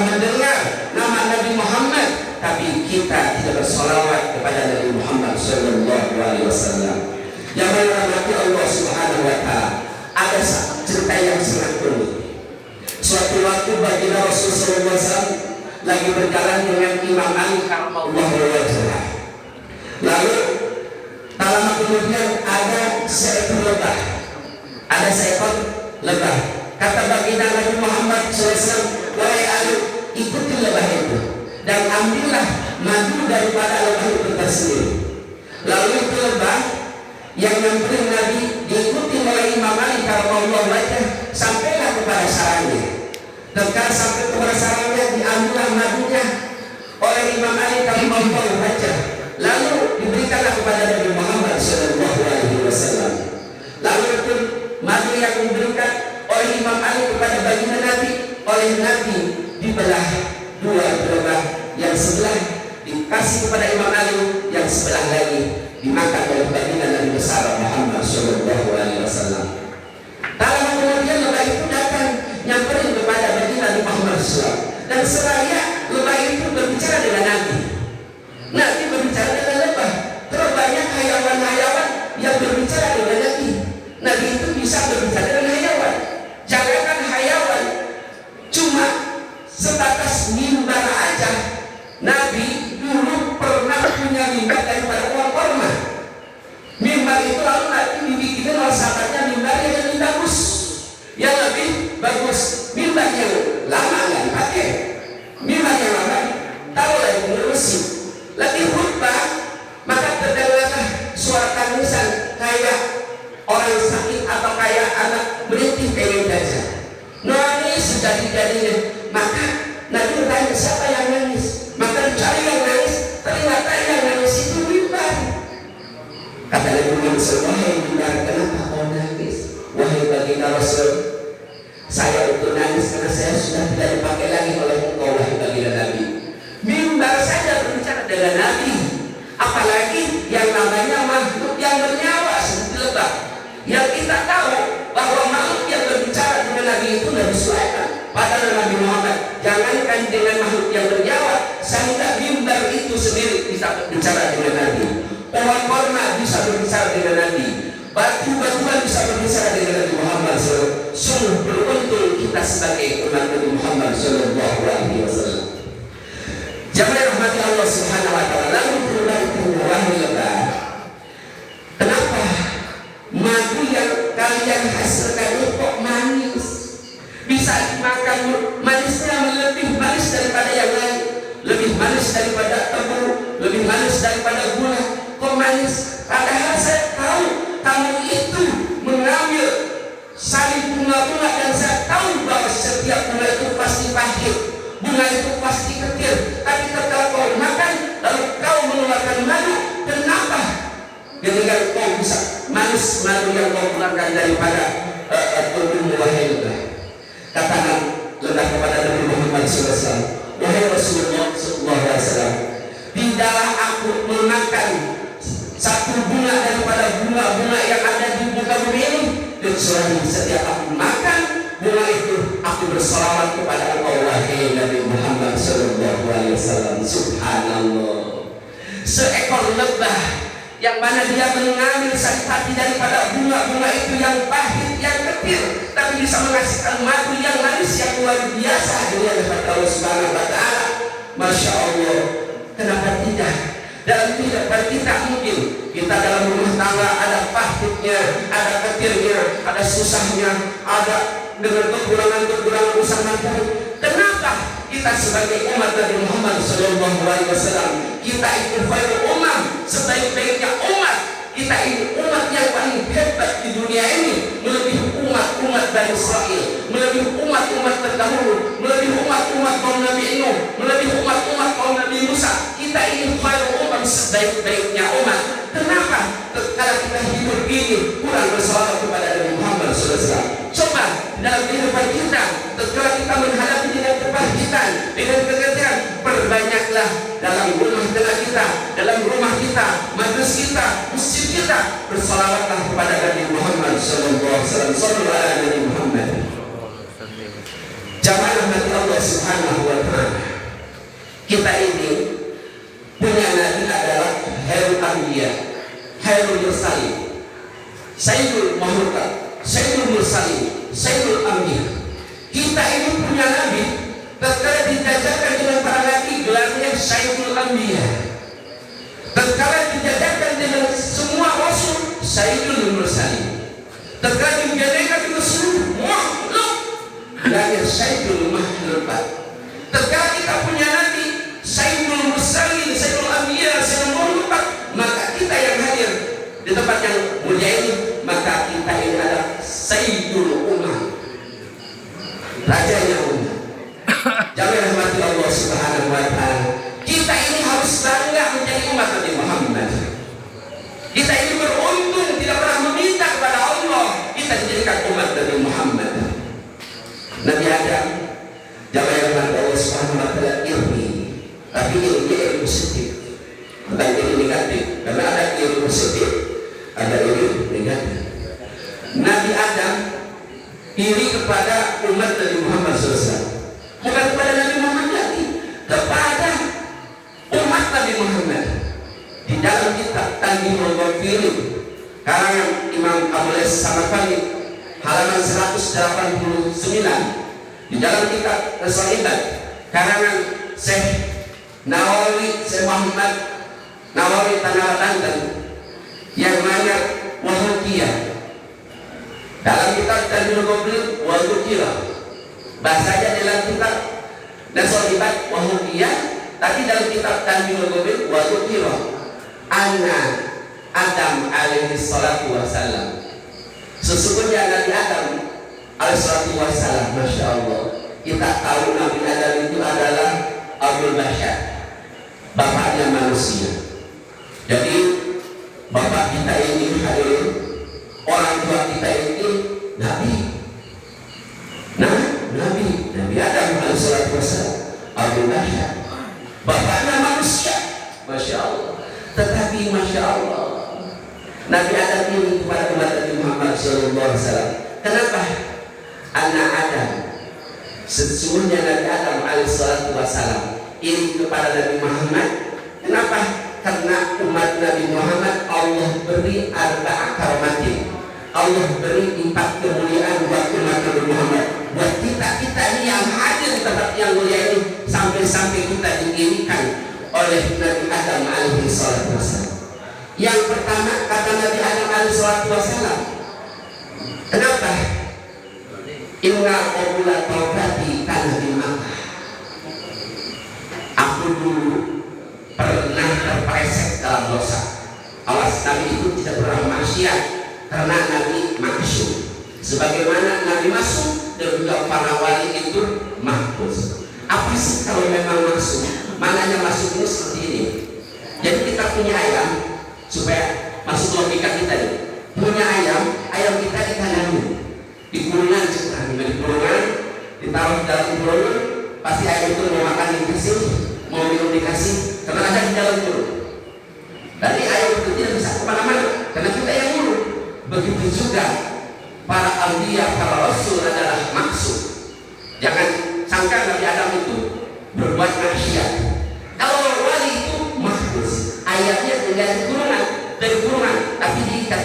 mendengar nama Nabi Muhammad, tapi kita tidak bersolawat kepada Nabi Muhammad Sallallahu Alaihi Wasallam. Yang dirahmati Allah Subhanahu Wa Taala, ada cerita yang sangat unik. Suatu waktu baginda Rasulullah SAW lagi berjalan dengan Imam Ali karramallahu wajhah. Lalu tak lama kemudian ada seekor lebah. Kata baginda Nabi Muhammad SAW, wahai Ali, ikuti lebah itu dan ambillah madu daripada lebah itu tersendiri. Lalu itu lebah yang nyamperin Nabi diikuti oleh Imam Ali karramallahu wajhah sampailah kepada sarangnya. Tekan sampai kepada sarangnya, diambillah madunya oleh Imam Ali karramallahu wajhah. Lalu diberikanlah kepada Nabi Muhammad Sallallahu Alaihi Wasallam. Lalu itu madu yang diberikan oleh Imam Ali kepada baginda Nabi, oleh Nabi dibelah dua belah, yang sebelah dikasih kepada Imam Ali, yang sebelah lagi dimakan oleh baginda Nabi besar Muhammad Sallallahu Alaihi Wasallam. Tak lama kemudian lebah itu datang nyamperin kepada baginda Nabi Muhammad SAW, dan seraya lebah itu berbicara dengan Nabi. Nabi berbicara dengan lebah. Terus banyak hayawan-hayawan yang berbicara dengan Nabi. Nabi itu bisa berbicara dengan hayawan. Jangankan hayawan, cuma sebatas mimbar aja. Nabi dulu pernah punya mimbar daripada uang korma. Mimbar itu lalu Nabi dibikin oleh sahabatnya mimbar yang lebih bagus, yang lebih bagus. Mimbar yang lama nggak dipakai, mimbar yang lama tahu lagi ngurusin lagi khutbah, maka terdengarlah suara tangisan kayak orang sakit atau kayak anak merintih pengen gajah nangis sejadi-jadinya. Maka Nabi bertanya, siapa yang nangis? Maka dicari yang nangis, ternyata yang nangis itu mimbar. Kata Nabi Muhammad SAW, wahai mimbar, kenapa kau nangis? Wahai baginda Rasul, saya itu nangis karena saya sudah tidak dipakai lagi oleh engkau, wahai baginda Nabi. Mimbar saja berbicara dengan Nabi, apalagi yang namanya makhluk yang bernyawa seperti lebah. Yang kita tahu bahwa makhluk yang berbicara dengan Nabi itu Nabi Sulaiman. Padahal Nabi Muhammad, jangankan dengan makhluk yang bernyawa, sampai mimbar itu sendiri bisa berbicara dengan Nabi. Pohon korma bisa berbicara dengan Nabi. Batu-batuan bisa berbicara dengan Nabi Muhammad SAW. Sungguh beruntung kita sebagai umat Nabi Muhammad SAW. Jamaah rahmati Allah Subhanahu Wa Taala. Lalu kemudian wahai lebah, kenapa madu yang kalian hasilkan itu kok manis? Bisa dimakan, manisnya lebih manis daripada yang lain, lebih manis daripada tebu, lebih manis daripada gula. Kok manis? Padahal saya tahu kamu itu mengambil sari bunga-bunga, dan saya tahu bahwa setiap bunga itu pasti pahit, bunga itu pasti kecil. Tapi ketika kau makan lalu kau mengeluarkan madu, kenapa ketika kau bisa manis madu yang kau keluarkan daripada tubuh wahai lebah? Kata lebah kepada Nabi Muhammad SAW, wahai Rasulullah SAW, tidaklah aku memakan satu bunga daripada bunga-bunga yang ada di muka bumi ini, kecuali setiap aku makan bunga itu aku berselawat kepada engkau, wahai Nabi Muhammad Sallallahu Alaihi Wasallam. Subhanallah, seekor lebah yang mana dia mengambil sakit hati daripada bunga-bunga itu yang pahit, yang kecil, tapi bisa menghasilkan madu yang manis yang luar biasa dengan Allah Subhanahu Wa Taala. Masya Allah, kenapa tidak? Dalam kehidupan kita mungkin kita dalam rumah tangga ada pahitnya, ada kecilnya, ada susahnya, ada dengan kekurangan-kekurangan usaha pun. Kenapa kita sebagai umat Nabi Muhammad Sallallahu Alaihi Wasallam, kita itu khairul ummah, sebaik-baiknya umat, kita ini umat yang paling hebat di dunia ini, melebihi umat-umat Bani Israel, melebihi umat-umat terdahulu, melebihi umat-umat kaum Nabi Nuh, melebihi umat-umat kaum Nabi Musa. Kita ini khairul ummah, sebaik-baiknya umat. Kenapa? Kalau kita hidup ini kurang bersalawat kepada Nabi Muhammad SAW. Coba dalam kehidupan kita, ketika kita menghadapi dengan kepahitan, dengan kegagalan, perbanyaklah dalam rumah tangga kita, dalam rumah kita, majelis kita, masjid kita, bersalawatlah kepada Nabi Muhammad SAW. Sallallahu alaihi Muhammad. Jamaah rahmat Allah Subhanahu Wa Taala. Mursalin, Sayyidul Anbiya. Kita ini punya nabi, tatkala dijajarkan dengan para nabi gelarnya Sayyidul Anbiya. Tatkala dijajarkan dengan semua rasul Sayyidul Mursalin. Tatkala dijajarkan dengan seluruh makhluk gelarnya Sayyidul Makhluk. Tatkala kita punya nabi Sayyidul Mursalin, Sayyidul Anbiya, Sayyidul Makhluk, maka kita yang hadir di tempat yang mulia ini, maka kita ini adalah Sayyidul Ummah, rajanya umat. Jangan rahmati Allah Subhanahu wa ta'ala. Kita ini harus bangga menjadi umat Nabi Muhammad. Kita ini beruntung tidak pernah meminta kepada Allah kita dijadikan umat Nabi Muhammad. Nabi Adam, jangan rahmati Allah Subhanahu wa ta'ala, ilmi, tapi ilmu positif, bukan ilmu negatif. Karena ada ilmu positif, ada ilmu negatif. Nabi Adam iri kepada umat Nabi Muhammad SAW, bukan kepada Nabi Muhammad lagi, kepada umat Nabi Muhammad. Di dalam kitab Tanbihul Ghafilin karangan Imam Abu Samarqandi halaman 189, di dalam kitab As-Sahihat karangan Syekh Nawawi, Syekh Muhammad Nawawi Tanah Banten, yang mana Wahukiyah, dalam kitab Tanbihul Ghafilin Wahukiyah, bahasanya dalam kitab As-Sahihat Wahukiyah, tapi dalam kitab Tanbihul Ghafilin Wahukiyah anna Adam alaihi salatu wassalam, sesungguhnya Nabi Adam alaihi salatu wassalam, Masya Allah, kita tahu Nabi Adam itu adalah Abul Bashar, bapaknya manusia. Jadi bapak kita ini hadirin, orang tua kita ini Nabi. Nah, Nabi Adam alaihi salatu wassalam, Abul Bashar, bapaknya manusia, Masya Allah. Tetapi Masya Allah, Nabi Adam ini kepada umat Nabi Muhammad SAW. Kenapa? Anak Adam, sesungguhnya Nabi Adam alaihissalam ini kepada Nabi Muhammad. Kenapa? Karena umat Nabi Muhammad Allah beri arba'a karamatin, Allah beri 4 kemuliaan buat umat Nabi Muhammad. Buat kita ini yang hadir di tempat yang mulia ini, sampai-sampai kita diirikan oleh Nabi Adam alaihi salatu wassalam. Yang pertama kata Nabi Adam alaihi salatu wassalam, kenapa? Inna qabula taubati kana di Makkah. Aku dulu pernah terpeleset dalam dosa. Awas, Nabi itu tidak pernah maksiat karena Nabi maksum. Sebagaimana Nabi masuk dan juga para wali itu mahfuz. Apa sih kalau memang maksum? Mananya masuk ini seperti ini. Jadi kita punya ayam, supaya masuk logika kita nih. Punya ayam kita ditanami di kurungan, di kurungan, ditaruh di dalam kurungan. Pasti ayam itu mau makan dikasih, mau minum dikasih, karena ada di dalam kurung. Jadi ayam itu tidak bisa kemana-mana, karena kita yang ngurung. Begitu juga para anbiya, para rasul adalah maksud. Jangan sangka Nabi Adam itu berbuat maksiat. Kalau wali itu mahfuz, ayamnya tidak dari kurungan, tapi diikat.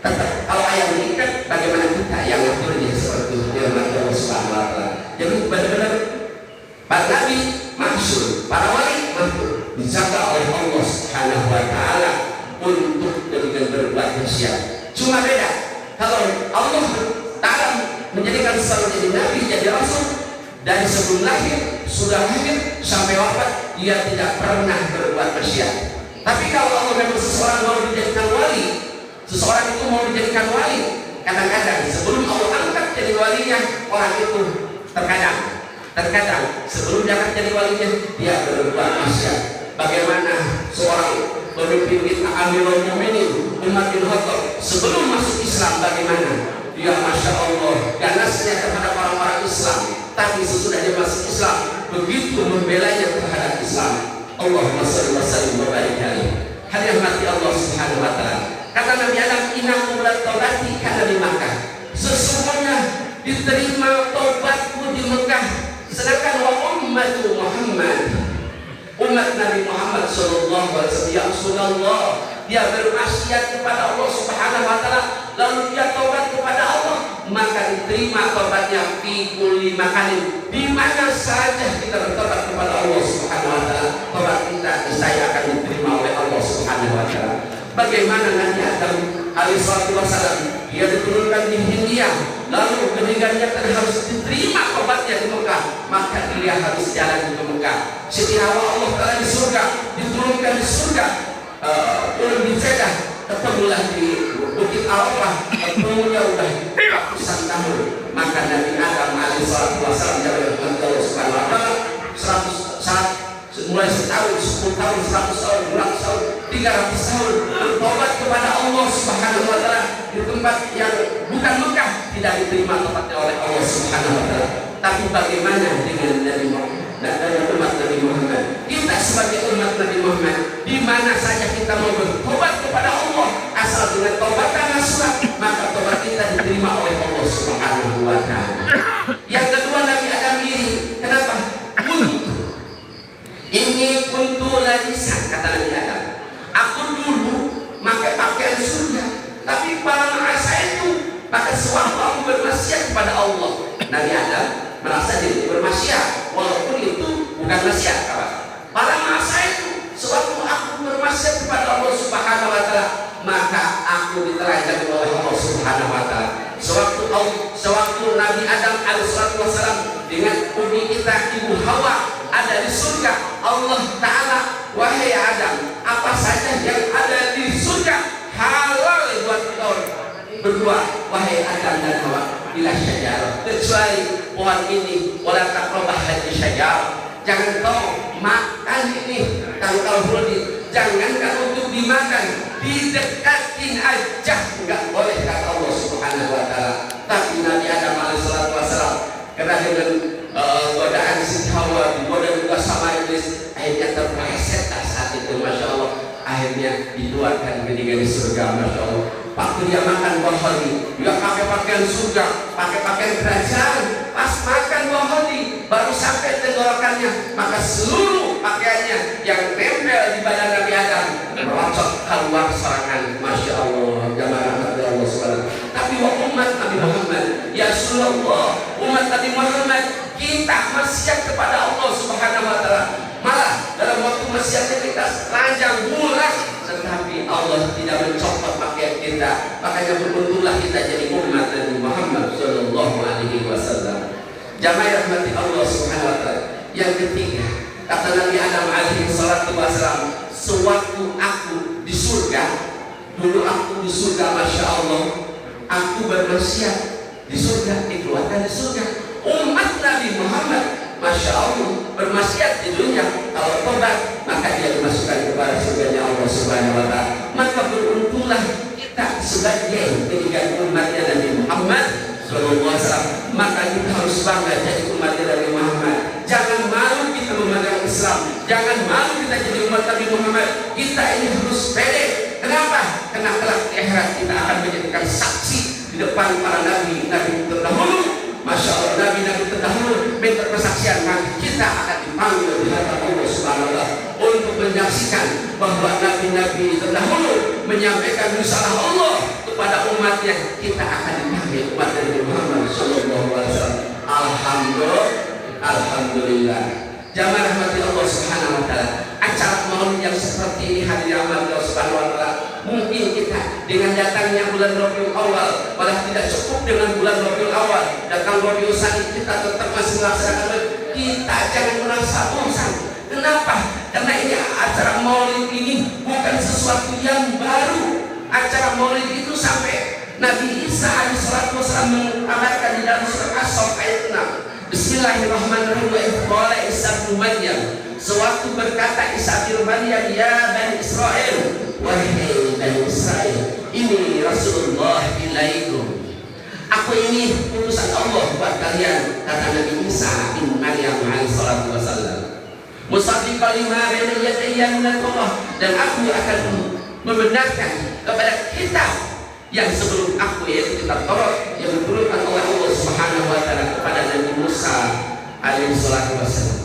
Tetap kalau ayam diikat, bagaimana kita yang ngaturnya seperti itu? Allah Subhanahu wa ta'ala. Jadi benar-benar para nabi maksud, para wali mahfuz, dijaga oleh Allah Subhanahu wa ta'ala untuk dengan berbuat maksiat. Cuma beda, kalau Allah Ta'ala menjadikan seorang jadi nabi, jadi rasul, dari sebelum lahir, sudah lahir sampai wafat, dia tidak pernah berbuat maksiat. Tapi kalau Allah memang seseorang mau dijadikan wali, seseorang itu mau dijadikan wali, kadang-kadang sebelum Allah angkat jadi walinya, orang itu terkadang sebelum diangkat jadi walinya, dia berbuat maksiat. Bagaimana seorang pemimpin kita Amirul Mukminin Umar bin Khattab sebelum masuk Islam, bagaimana dia Masya Allah ganasnya kepada orang-orang Islam, tapi sesudah dia masuk Islam begitu membelanya terhadap Islam. Allahumma shalli wa sallim wa barik alaihi. Hadirin mati Allah Subhanahu wa ta'ala. Kata Nabi Adam, inna qublat taubati kana di Makkah. Sesungguhnya diterima taubatku di Mekah. Sedangkan wa ummatu Muhammad, umat Nabi Muhammad sallallahu alaihi wasallam, ya Rasulullah, dia bermaksiat kepada Allah Subhanahu wa ta'ala lalu dia tobat kepada Allah, maka diterima tobatnya fi kulli makanin. Di mana saja kita bertobat kepada Allah Subhanahu wa taala, tobat kita saya akan diterima oleh Allah Subhanahu wa taala. Bagaimana Nabi Adam alaihi wasallam, dia diturunkan di Hindia, lalu ketika dia harus diterima tobatnya di Mekah, maka dia harus jalan ke Mekah. Siti Hawa Allah Taala di surga, diturunkan di surga, turun di Jeddah, ketemulah di Bukit Arafah, ketemunya udah ratusan tahun. Maka Nabi Adam alaihi wasallam jalan dengan Allah Subhanahu wa taala 100 mulai setahun, 10 tahun, 100 tahun, 200 tahun, 300 tahun bertobat kepada Allah Subhanahu wa taala di tempat yang bukan Mekah, tidak diterima tempatnya oleh Allah Subhanahu wa taala. Tapi bagaimana dengan Nabi Muhammad dan dari umat Nabi Muhammad? Kita sebagai umat Nabi Muhammad, di mana saja kita mau bertobat kepada Allah, asal dengan taubat nasuha, maka tobat kita diterima oleh Allah Subhanahu wa taala. Yang kedua, Nabi Adam ini kenapa? Ini kuntu ladisan, kata Nabi Adam, aku dulu pakai pakaian surga, tapi pada masa itu, maka sewaktu aku bermaksiat kepada Allah, Nabi Adam merasa diri bermaksiat, walaupun itu bukan maksiat. Pada masa itu, sewaktu aku bermaksiat kepada Allah Subhanahu wa taala, maka aku diterajang oleh Allah Subhanahu wa taala. Sewaktu Nabi Adam alaihi wasallam dengan umi kita Ibu Hawa ada di surga, Allah Ta'ala, wahai Adam, apa saja yang ada di surga halal buat kita berdua, wahai Adam dan Hawa, ila syajarah, kecuali pohon ini, wala taqrabah hadhihi syajarah, jangan kau makan ini, kalau jangankan untuk dimakan, didekatin aja enggak boleh, kata Allah Subhanahu wa taala. Tapi Nabi Adam alaihi wasallam karena dengan godaan si Hawa, digoda juga sama iblis, akhirnya terpeleset saat itu, masya Allah, akhirnya dikeluarkan ketika di surga, masya Allah. Waktu dia makan buah holi, dia pakai pakaian surga, pakai pakaian kerajaan, pas makan buah holi, baru sampai tenggorokannya, maka seluruh pakaiannya yang nempel di badan Nabi Adam merocot keluar serangan, masya Allah, jamaah Allah Subhanahu. Tapi umat Nabi Muhammad, ya Rasulullah, umat Nabi Muhammad, kita maksiat kepada Allah Subhanahu wa taala, malah dalam waktu maksiatnya kita ranjang murah, tetapi Allah tidak mencopot pakaian kita. Makanya beruntunglah kita jadi umat Nabi Muhammad sallallahu alaihi wasallam. Jamaah rahmati Allah Subhanahu wa taala. Yang ketiga, kata Nabi Adam alaihi wasallam, sewaktu aku di surga, dulu aku di surga, masya Allah, aku bermaksiat di surga, dikeluarkan di surga. Umat Nabi Muhammad, masya Allah, bermaksiat di dunia, kalau tobat maka dia dimasukkan kepada surganya Allah Subhanahu wa taala. Maka beruntunglah kita sebagai ketiga umatnya Nabi Muhammad sallallahu alaihi wasallam. Maka kita harus bangga jadi umatnya Nabi Muhammad. Jangan malu kita memegang Islam, jangan malu kita jadi umat Nabi Muhammad. Kita ini harus pede. Kenapa? Karena kelak di akhirat kita akan menjadikan saksi di depan para nabi terdahulu. Masya Allah, nabi-nabi terdahulu minta persaksian, maka kita akan dipanggil di hadapan Allah Subhanahu wa taala untuk menyaksikan bahwa nabi-nabi terdahulu menyampaikan risalah Allah kepada umatnya. Kita akan dipanggil umat Nabi Muhammad sallallahu alaihi wasallam. Alhamdulillah. Jamaah rahmati Allah Subhanahu wa taala. Acara maulid yang seperti ini hadir amal Allah Subhanahu wa taala. Mungkin kita dengan datangnya bulan Rabiul Awal, malah tidak cukup dengan bulan Rabiul Awal, datang Rabiul Tsani kita tetap masih melaksanakan. Kita jangan merasa bosan. Kenapa? Karena ini acara maulid ini bukan sesuatu yang baru. Acara maulid itu sampai Nabi Isa alaihissalatu wassalam mengabarkan di dalam surah As-Saff ayat 6. Bismillahirrahmanirrahim. Qala Isa bin Maryam, sewaktu berkata Isa bin Maryam, ya Bani Israel, wahai Bani Israel, ini Rasulullah ilaikum, aku ini utusan Allah buat kalian, kata Nabi Isa bin Maryam alaihissalatu wassalam. Musaddiqan lima baina yadayya min Allah, dan aku akan membenarkan kepada kitab yang sebelum aku, yaitu kitab Taurat yang diturunkan oleh Allah Subhanahu wa taala kepada Nabi Musa alaihi salatu wasallam.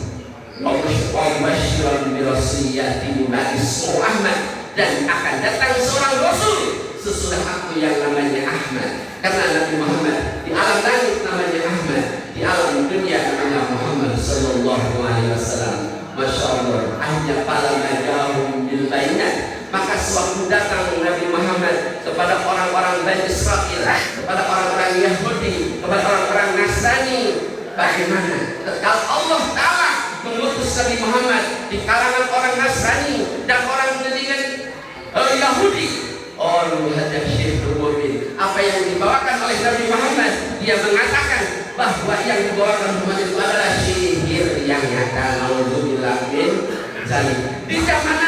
Wa basyiran bi rasuliyati min ismu Ahmad, dan akan datang seorang rasul sesudah aku yang namanya Ahmad. Karena Nabi Muhammad di alam langit namanya Ahmad, di alam dunia namanya Muhammad sallallahu alaihi wasallam. Masya Allah, hanya pala najahum bil bainat. Maka sewaktu datang Nabi Muhammad kepada orang-orang Bani Israel, kepada orang-orang Yahudi, kepada orang-orang Nasrani, bagaimana? Kalau Allah Ta'ala mengutus Nabi Muhammad di kalangan orang Nasrani dan orang dengan Yahudi, apa yang dibawakan oleh Nabi Muhammad, dia mengatakan bahwa yang dibawakan Muhammad itu adalah sihir yang nyata. Nauzubillah min dzalik. Di zaman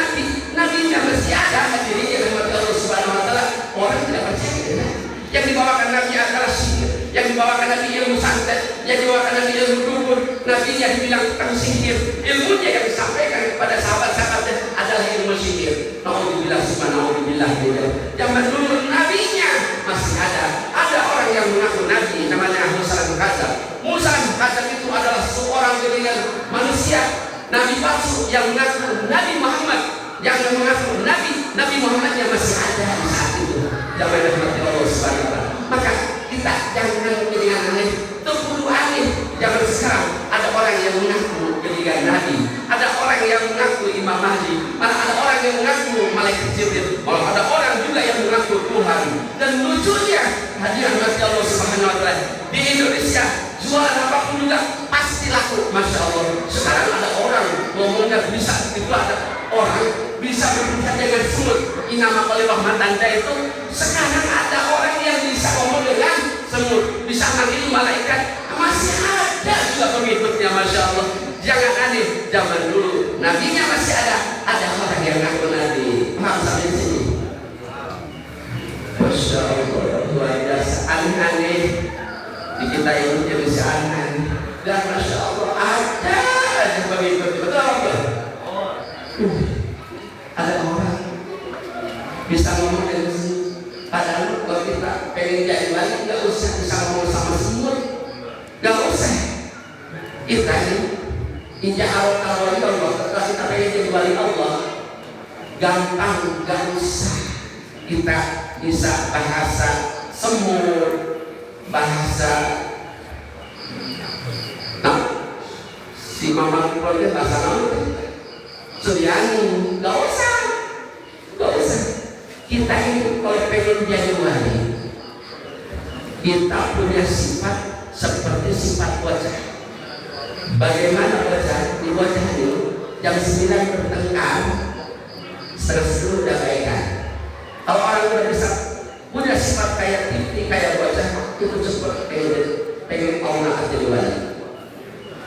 Nabi-nya masih ada, hadirin yang dirahmati Allah Subhanahu wa taala, orang tidak percaya. Yang dibawakan Nabi adalah sihir, yang dibawakan Nabi ilmu santet, yang dibawakan Nabi ilmu dukun. Nabi-nya dibilang tukang sihir, ilmunya yang disampaikan kepada sahabat-sahabatnya adalah ilmu sihir. Nauzubillah subhanallah. Zaman dulu Nabi-nya masih ada orang yang mengaku Nabi, namanya Musa al-Kadzab. Musa al-Kadzab itu adalah seorang dengan manusia, Nabi palsu yang mengaku Nabi Muhammad, yang mengaku Nabi Muhammadnya masih ada di saat itu. Zaman Nabi Allah Subhanahu wa taala. Maka kita jangan menjadi aneh, terkudu aneh. Zaman sekarang ada orang yang mengaku jadi Nabi, ada orang yang mengaku Imam Mahdi, malah ada orang yang mengaku malaikat Jibril, malah ada orang juga yang mengaku Tuhan. Dan lucunya, hadirin Allah Subhanahu wa taala, di Indonesia jualan apapun juga pasti laku. Masya Allah. Sekarang ada orang ngomongnya bisa, itu ada orang bisa berbicara dengan semut. Inama kalibah matanda itu sekarang ada orang yang bisa ngomong dengan semut, bisa manggil malaikat. Masih ada juga pengikutnya. Masya Allah. Jangan aneh. Zaman dulu nabinya masih ada orang yang ngaku nabi. Paham sampai sini? Masya Allah, luar biasa. Aneh-aneh di kita ini jadi aneh. Dan Masya Allah ada pengikut. Betul apa? Ada orang bisa ngomong dengan semut. Padahal kalau kita pengen jadi wali, nggak usah bisa ngomong sama semut, nggak usah. Kita ini injak awal Allah. Kalau kita pengen jadi wali Allah, gampang, nggak usah. Kita bisa bahasa semut, bahasa si Mama Proyek bahasa apa? Suryani, nggak usah. Kita ini kalau pengen jadi wali, kita punya sifat seperti sifat wajah. Bagaimana wajah? Di wajah ini jam 9 bertengkar, setengah 10 udah baikan. Kalau orang udah bisa punya sifat kayak titik, kayak wajah, itu seperti pengen Allah jadi wali.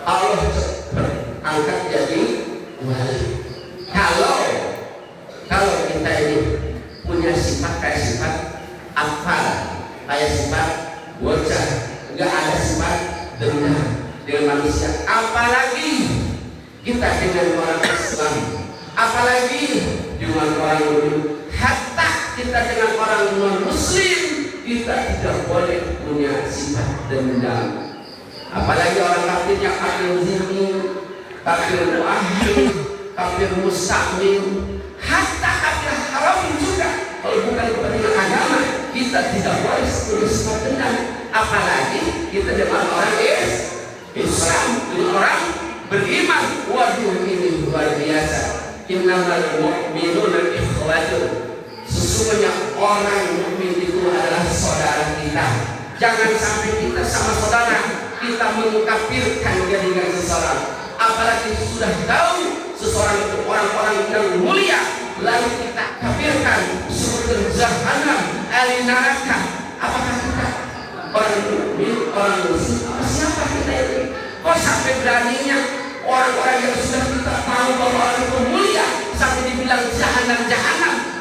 Allah angkat jadi wali. Kalau kita ini punya sifat kayak sifat akal, kayak sifat wajah, enggak ada sifat dendam dengan manusia, apalagi kita dengan orang Islam, apalagi dengan orang Muslim, hatta kita dengan orang non Muslim, kita tidak boleh punya sifat dendam. Apalagi orang kafir yang kafir zimmi, kafir muahid, kafir mustakmin, hatta kafir haram juga. Kalau bukan kepentingan agama, kita tidak boleh punya sifat dendam. Apalagi kita dengan orang Islam, dengan orang beriman. Waduh, ini luar biasa. Innamal mu'minuna ikhwatun. Sesungguhnya orang mukmin itu adalah saudara kita. Jangan sampai kita sama saudara kita mengkafirkan dia dengan seseorang. Apalagi sudah tahu seseorang itu orang-orang yang mulia, lalu kita kafirkan, sebutkan jahanam, ahli neraka. Apakah kita orang mukmin, orang muslim? Siapa kita ini? Kok sampai beraninya orang-orang yang sudah kita tahu bahwa orang itu mulia sampai dibilang jahanam?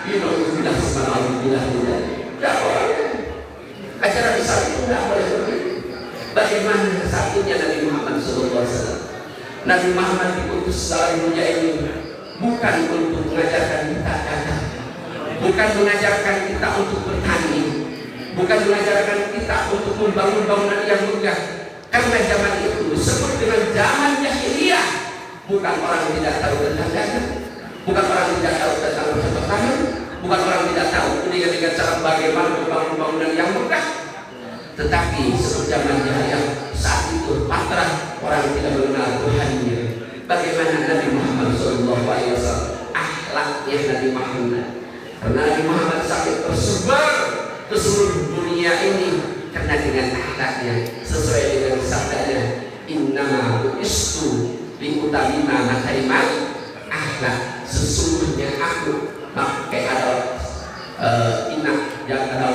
Ini bilang subhanallah, tidak boleh. Acara besar itu tidak boleh begitu. Bagaimana satunya Nabi Muhammad SAW? Nabi Muhammad diutus dalam dunia ini bukan untuk mengajarkan kita kata, bukan mengajarkan kita untuk bertani, bukan mengajarkan kita untuk membangun bangunan yang megah. Karena zaman itu disebut dengan zaman jahiliyah. Bukan orang tidak tahu tentang dagang, bukan orang tidak tahu tentang bercocok tanam, Bukan orang tidak tahu dengan cara bagaimana membangun bangunan yang megah. Tetapi zaman jahiliyah saat itu pasrah, orang tidak mengenal Tuhannya. Bagaimana Nabi Muhammad SAW, akhlaknya Nabi Muhammad. Karena Nabi Muhammad sampai tersebar ke seluruh dunia ini karena dengan akhlaknya sesuai dengan sabdanya, innama bu'istu liutammima makarimal akhlak. Sesungguhnya aku pakai ada inna yang ada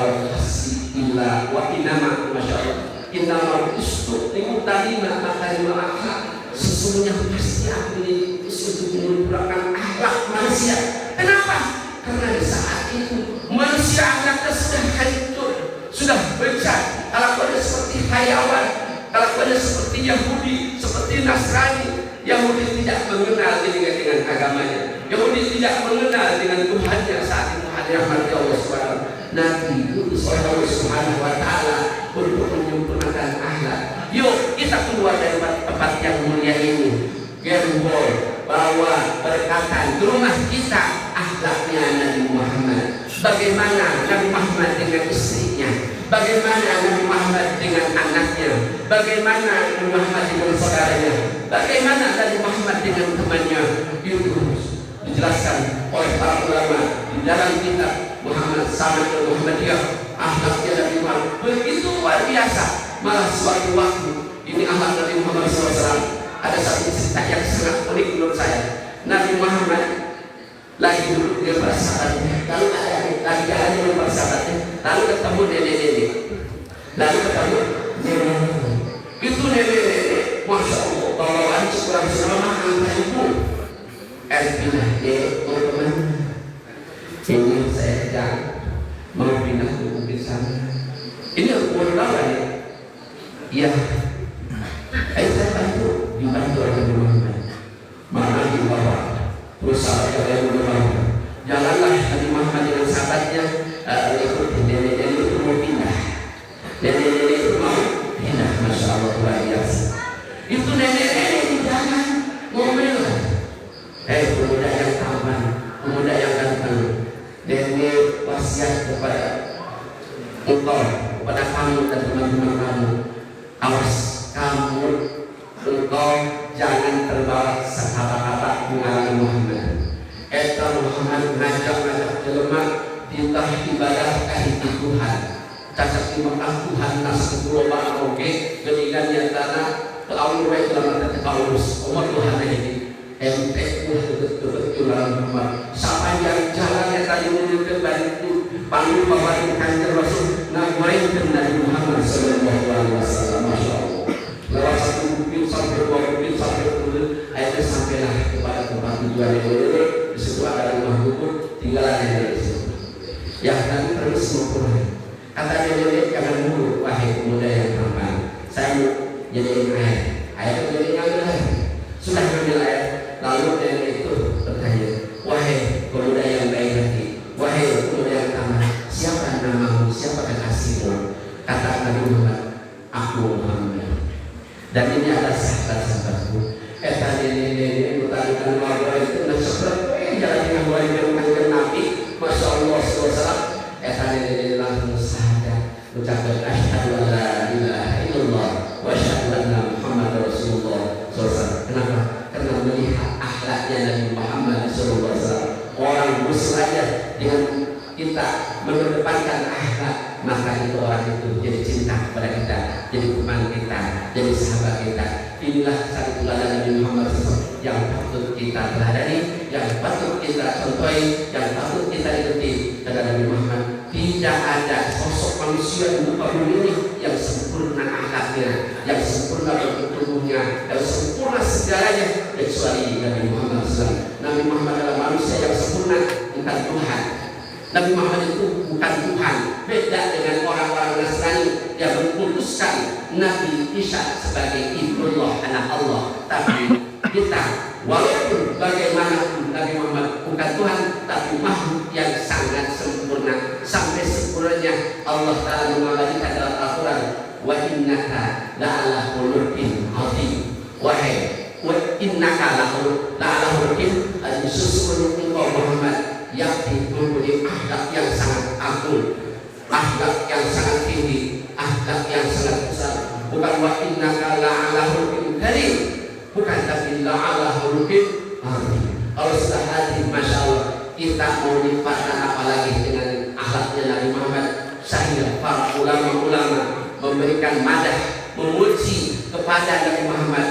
illa wa innama masyaallah innama bu'istu liutammima makarimal akhlak. Sesungguhnya pasti aku diutus untuk menyempurnakan akhlak manusia. Kenapa? Karena di saat itu manusia akhlaknya sudah hancur, sudah becah. Kelakuannya seperti hayawan, kelakuannya seperti Yahudi, seperti Nasrani. Yahudi tidak mengenal dengan agamanya. Yahudi tidak mengenal dengan Tuhannya saat itu. Hadirat Allah Subhanahu. Nabi diutus oleh Allah Subhanahu Wa Taala untuk menyempurnakan akhlak. Yuk kita keluar dari tempat yang mulia ini. Gerbol, bawa berkatan ke rumah kita akhlaknya Nabi Muhammad. Bagaimana Nabi Muhammad dengan istrinya? Bagaimana Nabi Muhammad dengan anaknya? Bagaimana Nabi Muhammad dengan saudaranya? Bagaimana Nabi Muhammad dengan temannya? Itu dijelaskan oleh para ulama di dalam kitab Muhammad Samad Muhammadiyah. Akhlaknya Nabi Muhammad begitu luar biasa. Malah suatu waktu ini akhlak Nabi Muhammad SAW ada satu cerita yang sangat unik menurut saya. Nabi Muhammad lagi duduk dengan para sahabatnya, lalu ada lagi jalan dengan para sahabatnya, lalu ketemu nenek-nenek, itu nenek-nenek, masya Allah, bawaan sekurang selama angka itu, pindah mau kemana? Ini saya sedang mau pindah ke bukit sana. Ini aku mau tahu ya? Iya. Saya bantu, dibantu oleh Nabi Muhammad. Mana dibawa? Terus sahabat yang berbawa. Jalanlah Nabi Muhammad dengan sahabatnya. Ikuti nenek-nenek itu mau pindah. Nenek-nenek itu mau pindah. Masya Allah luar biasa. Itu nenek-nenek di jalan ngomel. Pemuda yang tampan, pemuda yang ganteng. Nenek wasiat kepada engkau, kepada kamu dan teman-teman kamu. Awas kamu, engkau jangan terbawa kata-kata mengalami Muhammad. Eta Muhammad ngajak jelema ditah ibadah kahiji Tuhan. Cacak ibadah Tuhan nasa global oge geuningan nyatana teu awur we jelema teh kaurus. Omong Tuhan ini ente betul-betul Muhammad. Sapanjang jalan eta dinuju bantu panggil bawa Kanjeng Rasul ngagorekeun Nabi Muhammad sallallahu alaihi wasallam. Masyaallah. Lewat satu bukit sampai dua bukit sampai turun, akhirnya sampailah kepada tempat tujuan yang mulia. Di situ ada rumah bubur, tinggallah nenek di situ. Ya nanti terus mau pulang. Kata nenek jangan dulu, wahai pemuda yang tampan. Saya mau jadiin air. Air itu jadi ngambil air. Sudah ngambil air. Lalu nenek itu bertanya, wahai pemuda yang baik hati, wahai pemuda yang tampan, siapa namamu, siapa kekasihmu? Kata Nabi Muhammad, aku Muhammad. Dan ini adalah sahabat-sahabatku. Eta nenek-nenek utarikan wabah itu dan seperti jalan yang boleh dengan Nabi, masya Allah SAW. Eta nenek-nenek langsung sadar, ucapkan asyhadu an la ilaha illallah wa asyhadu anna Muhammadar Rasulullah SAW. Kenapa? Karena melihat akhlaknya Nabi Muhammad SAW. Orang muslimnya dengan kita mengedepankan akhlak, maka itu orang itu jadi cinta kepada kita, jadi teman kita, jadi sahabat kita. Inilah satu teladan Nabi Muhammad SAW yang patut kita teladani, yang patut kita contohi, yang patut kita ikuti. Karena Nabi Muhammad tidak ada sosok manusia di muka bumi ini yang sempurna akhlaknya, yang sempurna bentuk tubuhnya, yang sempurna segalanya kecuali Nabi Muhammad SAW. Nabi Muhammad adalah manusia yang sempurna, bukan Tuhan. Nabi Muhammad itu bukan Tuhan. Beda dengan orang-orang Nasrani yang memutuskan Nabi Isa sebagai ibnullah, anak Allah. Tapi kita walaupun bagaimanapun Nabi Muhammad bukan Tuhan, tapi makhluk yang sangat sempurna. Sampai sempurnanya Allah Ta'ala mengabadikan dalam Al-Quran, wa innaka la'ala khuluqin azim. Wahai wa innaka la'ala khuluqin azim. Sesungguhnya engkau Muhammad yang ditunggu mempunyai akhlak yang sangat agung, akhlak yang sangat tinggi, akhlak yang sangat besar. Bukan wa innaka la'ala khuluqin karim, bukan, tapi la'ala khuluqin azim. Kalau sudah hadir, masya Allah, kita mau limpahkan apalagi dengan akhlaknya Nabi Muhammad. Sehingga para ulama-ulama memberikan madah, memuji kepada Nabi Muhammad.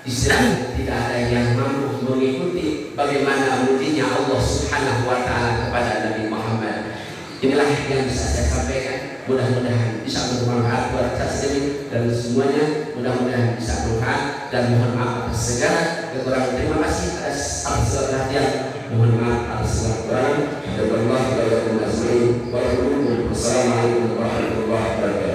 Islam tidak ada yang mampu mengikuti bagaimana mujinya Allah Subhanahu wa Ta'ala kepada Nabi Muhammad. Inilah yang bisa saya sampaikan. Mudah-mudahan bisa bermanfaat buat saya sendiri dan semuanya. Mudah-mudahan bisa bermanfaat, dan mohon maaf atas segala kekurangan. Terima kasih atas segala perhatian. Mohon maaf atas segala kekurangan. Wassalamualaikum warahmatullahi wabarakatuh.